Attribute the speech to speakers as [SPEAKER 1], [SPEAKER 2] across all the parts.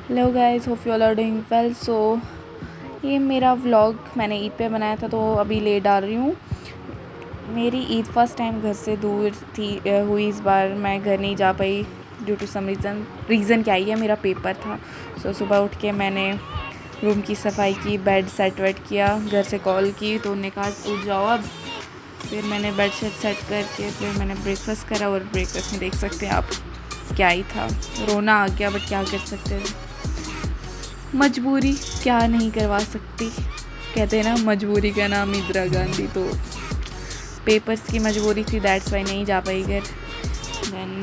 [SPEAKER 1] Hello guys, hope you all are doing well. So ये मेरा vlog मैंने ईद पे बनाया था, तो अभी ले डाल रही हूँ। मेरी ईद फर्स्ट टाइम घर से दूर थी हुई। इस बार मैं घर नहीं जा पाई ड्यू टू सम रीज़न क्या ही है, मेरा पेपर था। सो सुबह उठ के मैंने रूम की सफाई की, बेड सेट वेट किया, घर से कॉल की तो उन्होंने कहा उठ जाओ अब। फिर मैंने बेड सेट करके फिर मैंने ब्रेकफास्ट करा, और ब्रेकफास्ट में देख सकते हैं आप क्या ही था। रोना आ गया, बट क्या कर सकते हैं, मजबूरी क्या नहीं करवा सकती। कहते हैं ना, मजबूरी का नाम इंदिरा गांधी। तो पेपर्स की मजबूरी थी, दैट्स वाई नहीं जा पाई घर। देन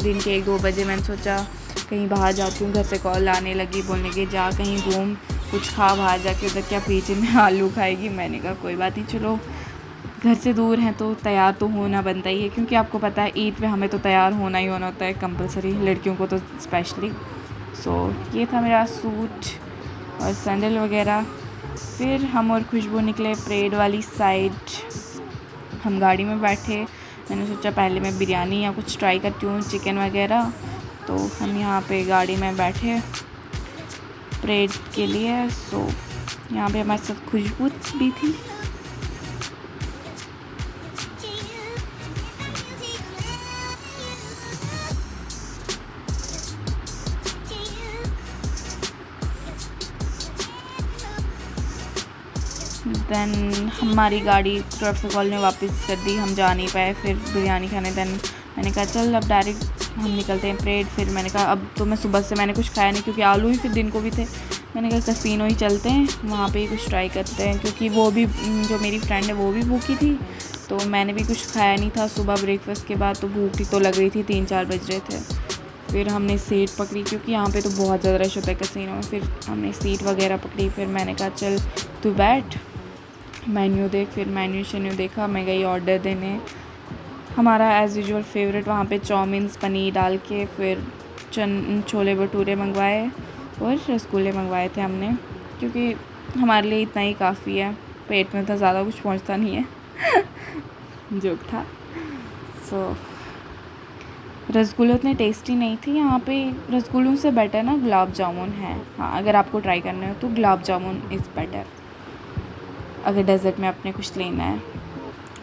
[SPEAKER 1] दिन के 1-2 बजे मैंने सोचा कहीं बाहर जाती हूँ। घर से कॉल आने लगी, बोलने के जा कहीं घूम, कुछ खा बाहर जाके। उधर क्या पीछे में आलू खाएगी। मैंने कहा कोई बात नहीं, चलो घर से दूर हैं तो तैयार तो होना बनता ही है, क्योंकि आपको पता है ईद पे हमें तो तैयार होना ही होता है कंपलसरी, लड़कियों को तो स्पेशली। सो ये था मेरा सूट और सैंडल वगैरह। फिर हम और खुशबू निकले परेड वाली साइड। हम गाड़ी में बैठे, मैंने सोचा पहले मैं बिरयानी या कुछ ट्राई करती हूँ, चिकन वगैरह। तो हम यहाँ पे गाड़ी में बैठे परेड के लिए। सो यहाँ पे हमारे साथ खुशबू भी थी। देन हमारी गाड़ी ट्रैफिक ने वापस कर दी, हम जा नहीं पाए फिर बिरयानी खाने। देन मैंने कहा चल अब डायरेक्ट हम निकलते हैं परेड। फिर मैंने कहा अब तो मैं सुबह से मैंने कुछ खाया नहीं, क्योंकि आलू ही फिर दिन को भी थे। मैंने कहा कसिनो ही चलते हैं, वहाँ पे ही कुछ ट्राई करते हैं, क्योंकि वो भी जो मेरी फ्रेंड है वो भी भूखी थी। तो मैंने भी कुछ खाया नहीं था सुबह ब्रेकफास्ट के बाद, तो भूख तो लग रही थी, 3-4 बज रहे थे। फिर हमने सीट पकड़ी, क्योंकि यहाँ पे तो बहुत ज़्यादा रश होता है कसिनो में। फिर हमने सीट वगैरह पकड़ी। फिर मैंने कहा चल तू बैठ, मेन्यू देख। फिर मेन्यू देखा, मैं गई ऑर्डर देने। हमारा एज़ यूजुअल फेवरेट वहाँ पे चाउमीन पनीर डाल के, फिर छोले भटूरे मंगवाए और रसगुल्ले मंगवाए थे हमने, क्योंकि हमारे लिए इतना ही काफ़ी है, पेट में तो ज़्यादा कुछ पहुँचता नहीं है। जोक था। सो रसगुल्ले उतने टेस्टी नहीं थे। यहाँ पे रसगुल्लों से बेटर ना गुलाब जामुन है। हाँ, अगर आपको ट्राई करना हो तो गुलाब जामुन इज़ बेटर, अगर डेज़र्ट में आपने कुछ लेना है।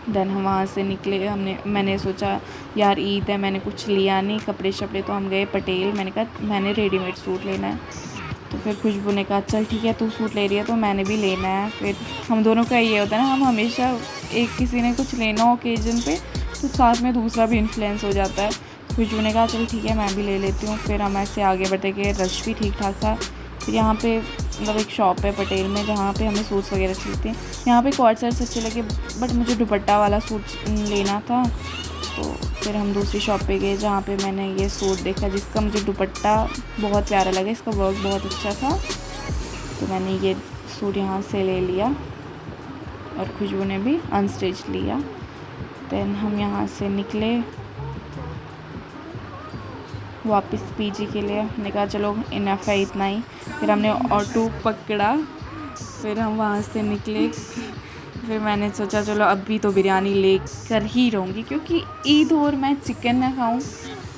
[SPEAKER 1] देन हम वहाँ से निकले। मैंने सोचा यार ईद है, मैंने कुछ लिया नहीं कपड़े शपड़े, तो हम गए पटेल। मैंने कहा मैंने रेडीमेड सूट लेना है। तो फिर खुशबू ने कहा चल ठीक है तू सूट ले रही है तो मैंने भी लेना है। फिर हम दोनों का ये होता है ना, हम हमेशा एक किसी ने कुछ लेना हो ओकेजन पे तो साथ में दूसरा भी इन्फ्लुएंस हो जाता है। खुशबू ने कहा चल ठीक है मैं भी ले लेती हूँ। फिर हम ऐसे आगे बढ़ते गए, रश भी ठीक ठाक था। फिर यहाँ पे मतलब एक शॉप है पटेल में, जहाँ पे हमें सूट्स वगैरह चलते हैं। यहाँ पे कॉर्ड सेट्स अच्छे लगे, बट मुझे दुपट्टा वाला सूट लेना था। तो फिर हम दूसरी शॉप पे गए, जहाँ पे मैंने ये सूट देखा जिसका मुझे दुपट्टा बहुत प्यारा लगा, इसका वर्क बहुत अच्छा था। तो मैंने ये सूट यहाँ से ले लिया, और खुशबू ने भी अनस्टिच लिया। देन हम यहाँ से निकले वापस पीजी के लिए। हमने कहा चलो इनफ है इतना ही। फिर हमने ऑटो पकड़ा, फिर हम वहाँ से निकले। फिर मैंने सोचा चलो अभी तो बिरयानी ले कर ही रहूँगी, क्योंकि ईद और मैं चिकन ना खाऊँ।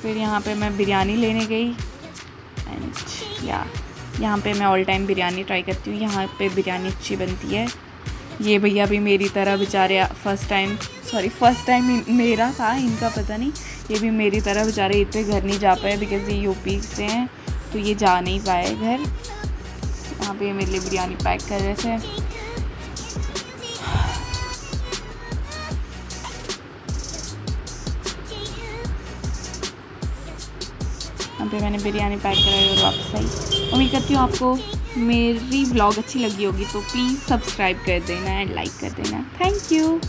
[SPEAKER 1] फिर यहाँ पे मैं बिरयानी लेने गई, एंड यहाँ पे मैं ऑल टाइम बिरयानी ट्राई करती हूँ। यहाँ पे बिरयानी अच्छी बनती है। ये भैया भी मेरी तरह बेचारे फर्स्ट टाइम मेरा था, इनका पता नहीं। ये भी मेरी तरह बेचारे ईद पे घर नहीं जा पाए, बिकॉज़ ये यूपी से हैं तो ये जा नहीं पाए घर। यहाँ पे मेरे लिए बिरयानी पैक कर रहे थे। यहाँ पे मैंने बिरयानी पैक कराई और वापस आई। उम्मीद करती हूँ आपको मेरी व्लॉग अच्छी लगी होगी, तो प्लीज़ सब्सक्राइब कर देना एंड लाइक कर देना। Thank you.